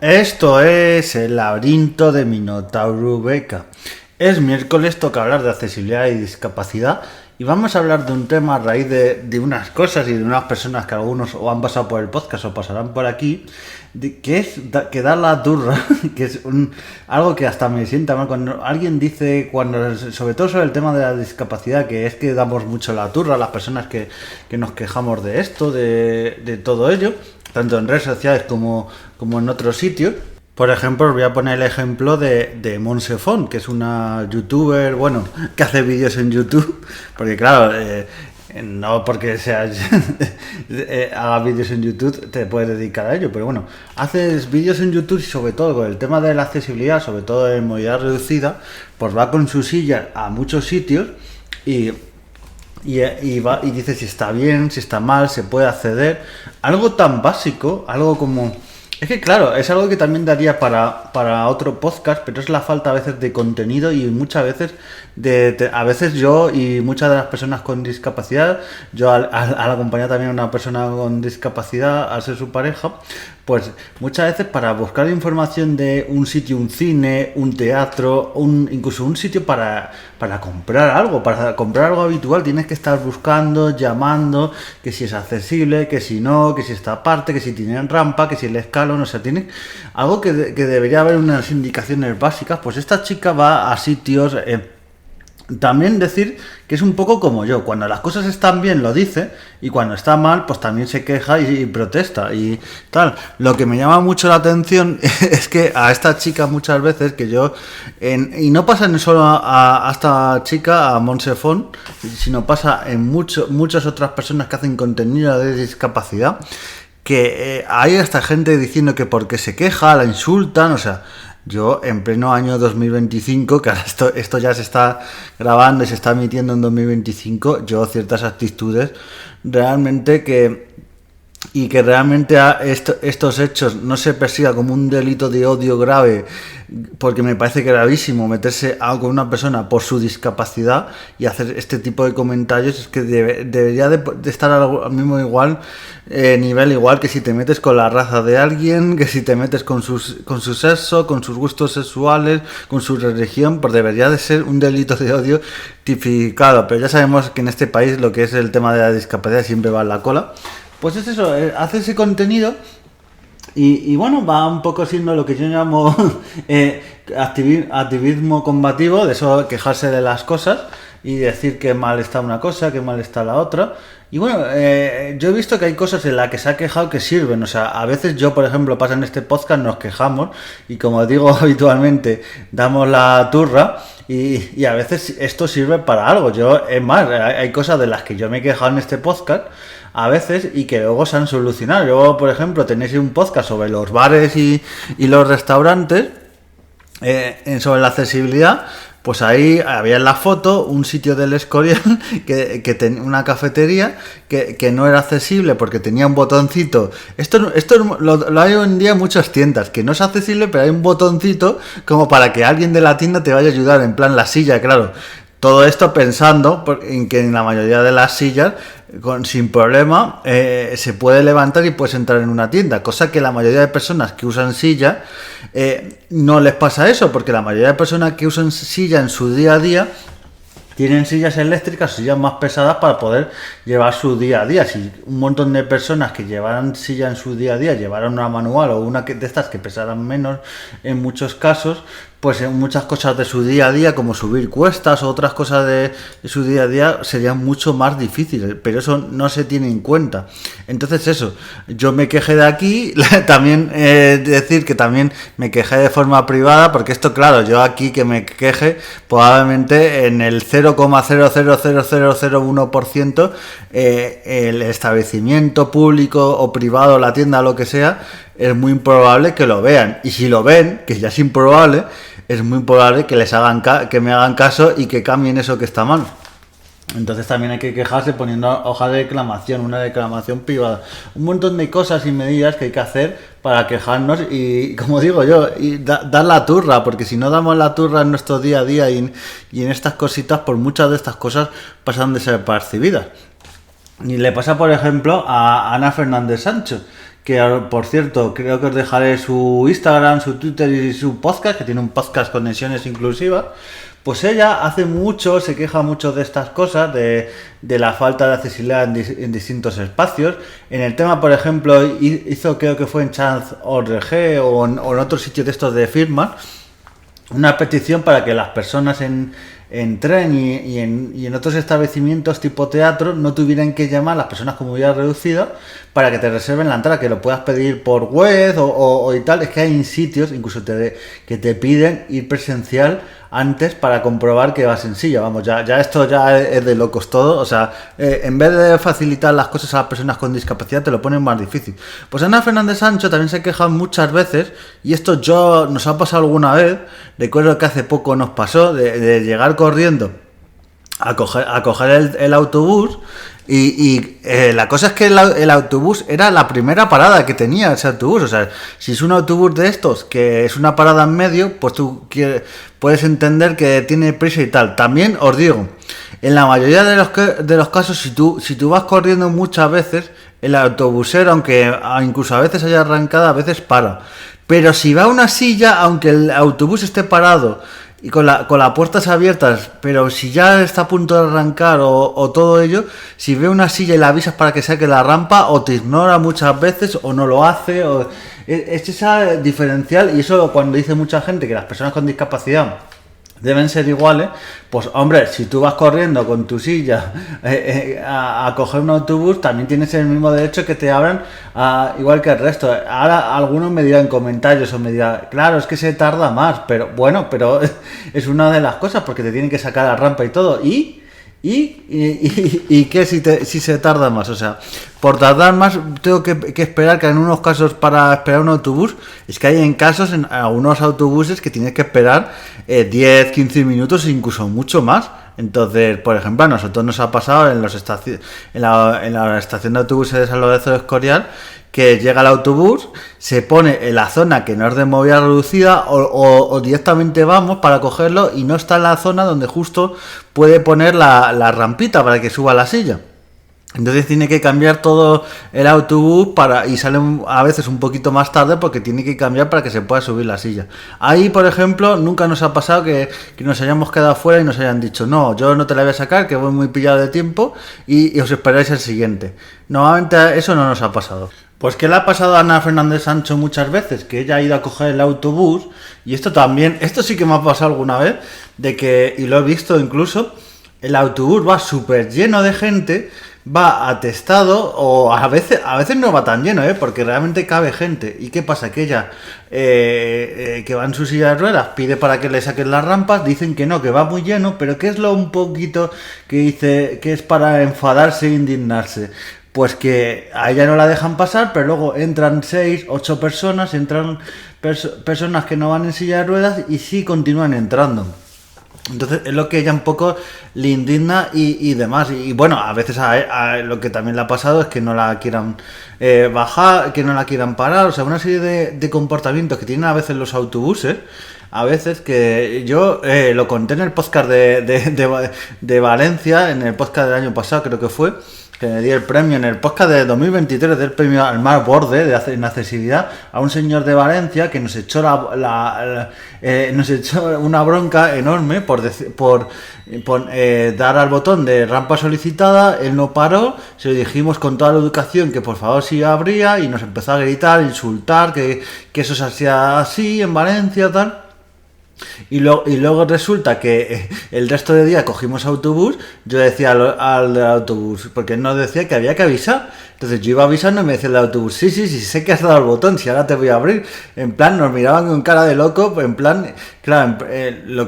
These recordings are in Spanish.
Esto es el laberinto de Minotauro Beca. Es miércoles, toca hablar de accesibilidad y discapacidad y vamos a hablar de un tema a raíz de unas cosas y de unas personas que algunos o han pasado por el podcast o pasarán por aquí, que da la turra, que es algo que hasta me sienta mal cuando alguien dice, sobre todo sobre el tema de la discapacidad, que es que damos mucho la turra a las personas que nos quejamos de esto, de todo ello, tanto en redes sociales como en otros sitios. Por ejemplo, os voy a poner el ejemplo de Montse Font, que es una youtuber, bueno, que hace vídeos en YouTube, porque claro, no porque seas haga vídeos en YouTube te puedes dedicar a ello, pero bueno, haces vídeos en YouTube y sobre todo con el tema de la accesibilidad, sobre todo en movilidad reducida, pues va con su silla a muchos sitios y dice si está bien, si está mal, se puede acceder. Algo tan básico, algo como... Es que claro, es algo que también daría para otro podcast, pero es la falta a veces de contenido y muchas veces a veces yo y muchas de las personas con discapacidad, yo al acompañar también a una persona con discapacidad, al ser su pareja, pues muchas veces para buscar información de un sitio, un cine, un teatro, incluso un sitio para comprar algo habitual, tienes que estar buscando, llamando, que si es accesible, que si no, que si está aparte, que si tienen rampa, que si el escalón, o sea, tiene algo que debería haber unas indicaciones básicas. Pues esta chica va a sitios... También decir que es un poco como yo, cuando las cosas están bien lo dice y cuando está mal pues también se queja y protesta y tal. Lo que me llama mucho la atención es que a esta chica muchas veces que yo, y no pasa solo a esta chica, a Montse Font, sino pasa en muchas otras personas que hacen contenido de discapacidad, que hay hasta gente diciendo que porque se queja, la insultan, o sea... Yo, en pleno año 2025, que ahora esto ya se está grabando y se está emitiendo en 2025, yo ciertas actitudes realmente que realmente estos hechos no se persiga como un delito de odio grave, porque me parece gravísimo meterse con una persona por su discapacidad y hacer este tipo de comentarios. Es que debería de estar al mismo nivel igual que si te metes con la raza de alguien, que si te metes con su sexo, con sus gustos sexuales, con su religión, pues debería de ser un delito de odio tipificado. Pero ya sabemos que en este país lo que es el tema de la discapacidad siempre va en la cola. Pues es eso, hace ese contenido y bueno, va un poco siendo lo que yo llamo activismo combativo, de eso quejarse de las cosas y decir que mal está una cosa, que mal está la otra. Y bueno, yo he visto que hay cosas en las que se ha quejado que sirven. O sea, a veces yo, por ejemplo, pasa en este podcast, nos quejamos y como digo habitualmente, damos la turra y a veces esto sirve para algo. Yo, es más, hay cosas de las que yo me he quejado en este podcast a veces y que luego se han solucionado. Luego, por ejemplo, tenéis un podcast sobre los bares y los restaurantes, sobre la accesibilidad. Pues ahí había en la foto un sitio del Escorial que tenía una cafetería que no era accesible porque tenía un botoncito. Esto lo hay hoy en día en muchas tiendas, que no es accesible, pero hay un botoncito como para que alguien de la tienda te vaya a ayudar, en plan la silla, claro. Todo esto pensando en que en la mayoría de las sillas, sin problema, se puede levantar y puedes entrar en una tienda. Cosa que la mayoría de personas que usan silla no les pasa eso, porque la mayoría de personas que usan silla en su día a día tienen sillas eléctricas, sillas más pesadas para poder llevar su día a día. Si un montón de personas que llevaran silla en su día a día llevaran una manual o una de estas que pesaran menos en muchos casos, pues en muchas cosas de su día a día, como subir cuestas o otras cosas de su día a día, serían mucho más difíciles, pero eso no se tiene en cuenta. Entonces eso, yo me quejé de aquí, también decir que también me quejé de forma privada, porque esto, claro, yo aquí que me queje, probablemente en el 0,00001% el establecimiento público o privado, la tienda, lo que sea, es muy improbable que lo vean. Y si lo ven, que ya es improbable, es muy probable que que me hagan caso y que cambien eso que está mal. Entonces también hay que quejarse poniendo hoja de declamación, una declamación privada, un montón de cosas y medidas que hay que hacer para quejarnos y, como digo yo, dar la turra, porque si no damos la turra en nuestro día a día y en estas cositas, por muchas de estas cosas pasan de ser percibidas. Y le pasa, por ejemplo, a Ana Fernández Sancho, que por cierto creo que os dejaré su Instagram, su Twitter y su podcast, que tiene un podcast Conexiones Inclusivas. Pues ella hace mucho, se queja mucho de estas cosas, de la falta de accesibilidad en distintos espacios. En el tema, por ejemplo, hizo, creo que fue en Change.org o en otro sitio de estos de firmas, una petición para que las personas en tren y en otros establecimientos tipo teatro no tuvieran que llamar a las personas con movilidad reducida para que te reserven la entrada, que lo puedas pedir por web o y tal. Es que hay sitios incluso que te piden ir presencial antes para comprobar que vas en silla. Vamos, ya esto ya es de locos todo. O sea, en vez de facilitar las cosas a las personas con discapacidad, te lo ponen más difícil. Pues Ana Fernández Sancho también se queja muchas veces, y esto nos ha pasado alguna vez. Recuerdo que hace poco nos pasó de llegar corriendo a coger el autobús. Y la cosa es que el autobús era la primera parada que tenía ese autobús. O sea, si es un autobús de estos que es una parada en medio, pues tú puedes entender que tiene prisa y tal. También os digo, en la mayoría de los casos, si tú vas corriendo muchas veces, el autobusero, aunque incluso a veces haya arrancado, a veces para. Pero si va a una silla, aunque el autobús esté parado y con las puertas abiertas, pero si ya está a punto de arrancar o todo ello, si ve una silla y la avisas para que saque la rampa, o te ignora muchas veces o no lo hace, es esa diferencial. Y eso, cuando dice mucha gente que las personas con discapacidad deben ser iguales, pues hombre, si tú vas corriendo con tu silla a coger un autobús, también tienes el mismo derecho que te abran igual que el resto. Ahora algunos me dirán en comentarios o me dirán, claro, es que se tarda más, pero bueno, pero es una de las cosas, porque te tienen que sacar la rampa y todo. ¿Y qué si se tarda más? O sea, por tardar más tengo que esperar, que en unos casos para esperar un autobús, es que hay en casos en algunos autobuses que tienes que esperar 10, 15 minutos, incluso mucho más. Entonces, por ejemplo, a nosotros nos ha pasado en la estación de autobuses de San Lorenzo de Escorial, que llega el autobús, se pone en la zona que no es de movilidad reducida, o directamente vamos para cogerlo y no está en la zona donde justo puede poner la rampita para que suba la silla. Entonces tiene que cambiar todo el autobús y sale a veces un poquito más tarde, porque tiene que cambiar para que se pueda subir la silla. Ahí, por ejemplo, nunca nos ha pasado que nos hayamos quedado fuera y nos hayan dicho, no, yo no te la voy a sacar, que voy muy pillado de tiempo y os esperáis el siguiente. Normalmente eso no nos ha pasado. Pues que le ha pasado a Ana Fernández Sancho muchas veces, que ella ha ido a coger el autobús, y esto sí que me ha pasado alguna vez, y lo he visto incluso, el autobús va súper lleno de gente, va atestado, o a veces no va tan lleno, porque realmente cabe gente. ¿Y qué pasa? Que ella, que va en su silla de ruedas, pide para que le saquen las rampas, dicen que no, que va muy lleno, pero ¿qué es lo un poquito que dice que es para enfadarse e indignarse? Pues que a ella no la dejan pasar, pero luego entran 6, 8 personas, entran personas que no van en silla de ruedas y sí continúan entrando. Entonces es lo que ella un poco le indigna y demás. Y bueno, a veces a lo que también le ha pasado es que no la quieran bajar, que no la quieran parar. O sea, una serie de comportamientos que tienen a veces los autobuses. A veces que yo lo conté en el podcast de Valencia, en el podcast del año pasado creo que fue, que me di el premio en el podcast de 2023 del premio al más borde en accesibilidad a un señor de Valencia que nos echó nos echó una bronca enorme por dar al botón de rampa solicitada. Él no paró, se lo dijimos con toda la educación que por favor sí abría, y nos empezó a gritar, insultar, que eso se hacía así en Valencia, tal. Y luego resulta que el resto de día cogimos autobús. Yo decía al del autobús, porque él nos decía que había que avisar. Entonces yo iba avisando y me decía el autobús, sí, sé que has dado el botón, si ahora te voy a abrir. En plan, nos miraban con cara de loco, en plan, claro, lo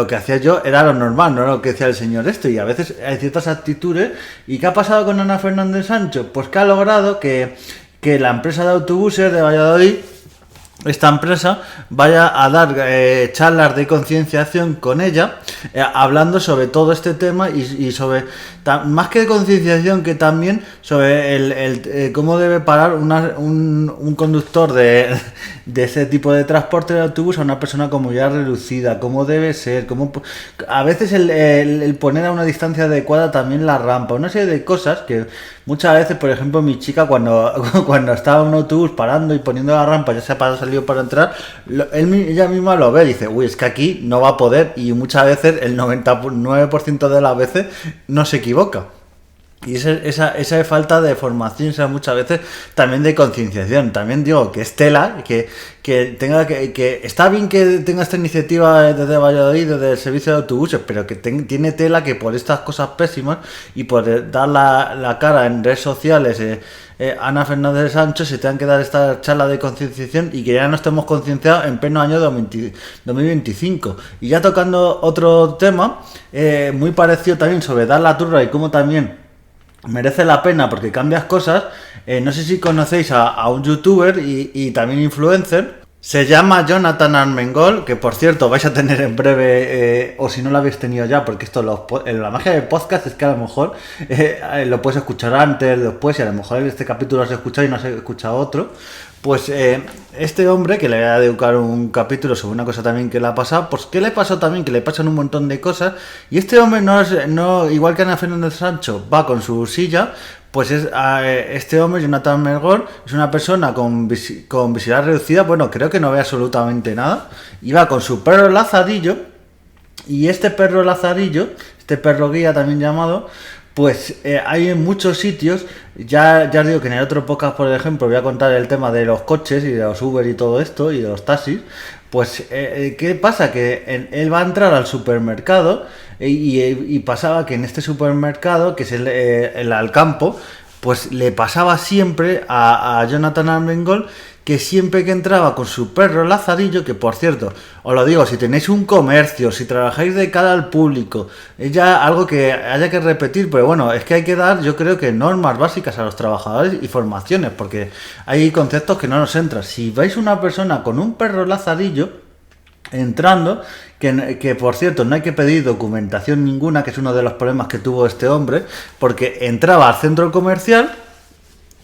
que hacía yo era lo normal, no lo que decía el señor esto. Y a veces hay ciertas actitudes. ¿Y qué ha pasado con Ana Fernández Sancho? Pues que ha logrado que la empresa de autobuses de Valladolid, esta empresa, vaya a dar charlas de concienciación con ella, hablando sobre todo este tema y sobre, más que de concienciación, que también sobre el cómo debe parar un conductor de de ese tipo de transporte de autobús a una persona con movilidad reducida, cómo debe ser, a veces el poner a una distancia adecuada también la rampa, una serie de cosas que muchas veces, por ejemplo, mi chica cuando estaba en un autobús parando y poniendo la rampa, ya sea para salir o para entrar, ella misma lo ve y dice, uy, es que aquí no va a poder, y muchas veces el 99% de las veces no se equivoca. Y esa falta de formación, esa muchas veces también de concienciación. También digo que es tela, que está bien que tenga esta iniciativa desde Valladolid, desde el servicio de autobuses, pero que tiene tela que por estas cosas pésimas y por dar la cara en redes sociales, Ana Fernández de Sancho, se tengan que dar esta charla de concienciación y que ya no estemos concienciados en pleno año 2025. Y ya tocando otro tema, muy parecido también sobre dar la turra y cómo también merece la pena porque cambias cosas. No sé si conocéis a un youtuber y también influencer. Se llama Jonathan Armengol, que por cierto vais a tener en breve, o si no lo habéis tenido ya, porque esto la magia del podcast es que a lo mejor lo puedes escuchar antes, después, y a lo mejor este capítulo has escuchado y no has escuchado otro. Pues este hombre, que le voy a dedicar un capítulo sobre una cosa también que le ha pasado, pues ¿qué le pasó también? Que le pasan un montón de cosas, y este hombre no igual que Ana Fernández Sancho, va con su silla. Pues este hombre, Jonathan Armengol, es una persona con visibilidad reducida, bueno, creo que no ve absolutamente nada, y va con su perro Lazarillo, y este perro Lazarillo, este perro guía también llamado, pues hay en muchos sitios, ya os digo que en el otro podcast, por ejemplo, voy a contar el tema de los coches y de los Uber y todo esto, y de los taxis. Pues, ¿qué pasa? Que él va a entrar al supermercado y pasaba que en este supermercado, que es el Alcampo, pues le pasaba siempre a Jonathan Armengol que siempre que entraba con su perro Lazarillo, que por cierto, os lo digo, si tenéis un comercio, si trabajáis de cara al público, es ya algo que haya que repetir, pero bueno, es que hay que dar, yo creo que normas básicas a los trabajadores y formaciones, porque hay conceptos que no nos entran. Si vais una persona con un perro Lazarillo entrando, que por cierto no hay que pedir documentación ninguna, que es uno de los problemas que tuvo este hombre, porque entraba al centro comercial,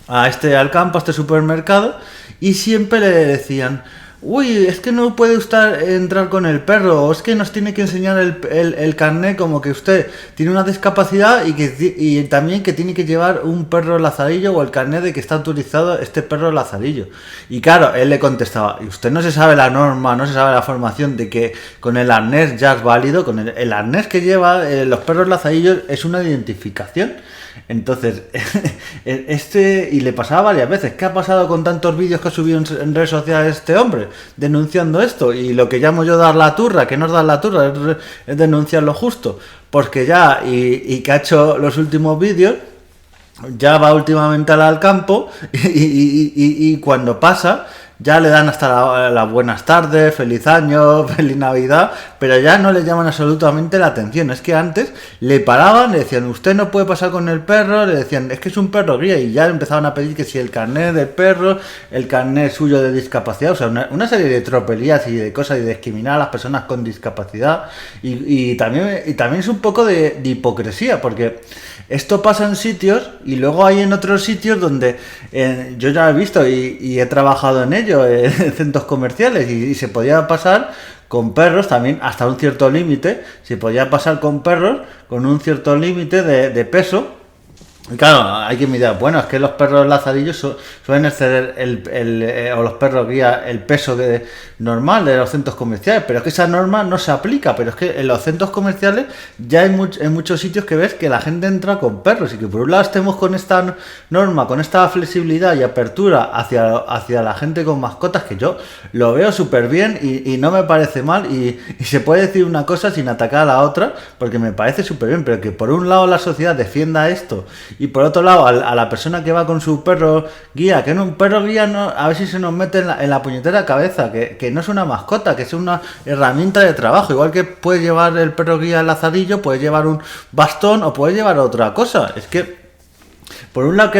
al campo, a este supermercado, y siempre le decían, uy, es que no puede usted entrar con el perro, o es que nos tiene que enseñar el carnet como que usted tiene una discapacidad y también que tiene que llevar un perro Lazarillo o el carnet de que está autorizado este perro Lazarillo. Y claro, él le contestaba, y usted no se sabe la norma, no se sabe la formación de que con el arnés ya es válido, con el arnés que lleva los perros Lazarillos es una identificación. Entonces, y le pasaba varias veces. ¿Qué ha pasado con tantos vídeos que ha subido en redes sociales este hombre denunciando esto? Y lo que llamo yo dar la turra, que no es dar la turra, es denunciar lo justo. Porque ya, y que ha hecho los últimos vídeos, ya va últimamente al campo y cuando pasa ya le dan hasta las buenas tardes, feliz año, feliz Navidad, pero ya no le llaman absolutamente la atención. Es que antes le paraban, le decían, usted no puede pasar con el perro, le decían, es que es un perro guía, y ya empezaban a pedir que si el carnet del perro, el carnet suyo de discapacidad, o sea, una serie de tropelías y de cosas, y de discriminar a las personas con discapacidad, y también es un poco de hipocresía, porque esto pasa en sitios y luego hay en otros sitios donde yo ya he visto y he trabajado en ello, en centros comerciales, y se podía pasar con perros también hasta un cierto límite, se podía pasar con perros con un cierto límite de peso. Y claro, hay que mirar, bueno, es que los perros Lazarillos suelen exceder o los perros guía el peso normal de los centros comerciales, pero es que esa norma no se aplica, pero es que en los centros comerciales ya hay en muchos sitios que ves que la gente entra con perros, y que por un lado estemos con esta norma, con esta flexibilidad y apertura hacia la gente con mascotas, que yo lo veo súper bien y no me parece mal, y se puede decir una cosa sin atacar a la otra, porque me parece súper bien, pero que por un lado la sociedad defienda esto, y por otro lado a la persona que va con su perro guía, que no, un perro guía, no, a ver si se nos mete en la puñetera cabeza, que no es una mascota, que es una herramienta de trabajo, igual que puede llevar el perro guía el Lazarillo, puede llevar un bastón o puede llevar otra cosa. Es que por un lado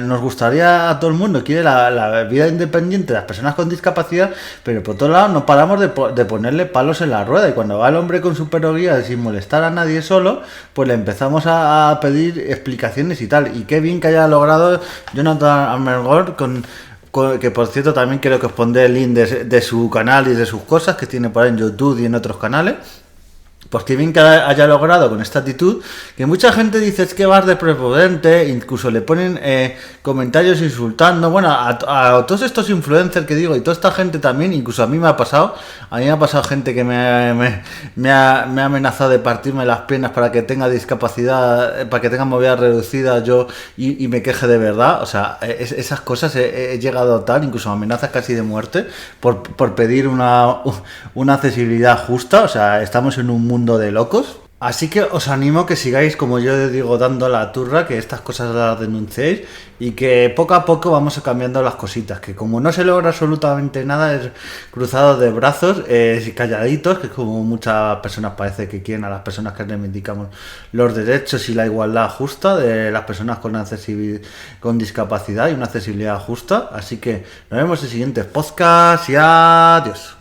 nos gustaría a todo el mundo, quiere la vida independiente de las personas con discapacidad, pero por otro lado no paramos de ponerle palos en la rueda, y cuando va el hombre con su perro guía sin molestar a nadie solo, pues le empezamos a pedir explicaciones y tal. Y qué bien que haya logrado Jonathan Armengol que por cierto también creo que os pondré el link de su canal y de sus cosas que tiene por ahí en YouTube y en otros canales. Pues que bien que haya logrado con esta actitud, que mucha gente dice es que vas de prepotente, incluso le ponen comentarios insultando, bueno, a todos estos influencers que digo, y toda esta gente también, incluso a mí me ha pasado gente que me ha amenazado de partirme las piernas para que tenga discapacidad, para que tenga movilidad reducida yo y me queje de verdad, o sea, esas cosas he llegado tal, incluso amenazas casi de muerte, por pedir una accesibilidad justa, o sea, estamos en un mundo de locos. Así que os animo que sigáis, como yo digo, dando la turra, que estas cosas las denunciéis y que poco a poco vamos cambiando las cositas, que como no se logra absolutamente nada es cruzado de brazos y calladitos, que es como muchas personas parece que quieren a las personas que reivindicamos los derechos y la igualdad justa de las personas con discapacidad y una accesibilidad justa. Así que nos vemos en siguientes podcasts y adiós.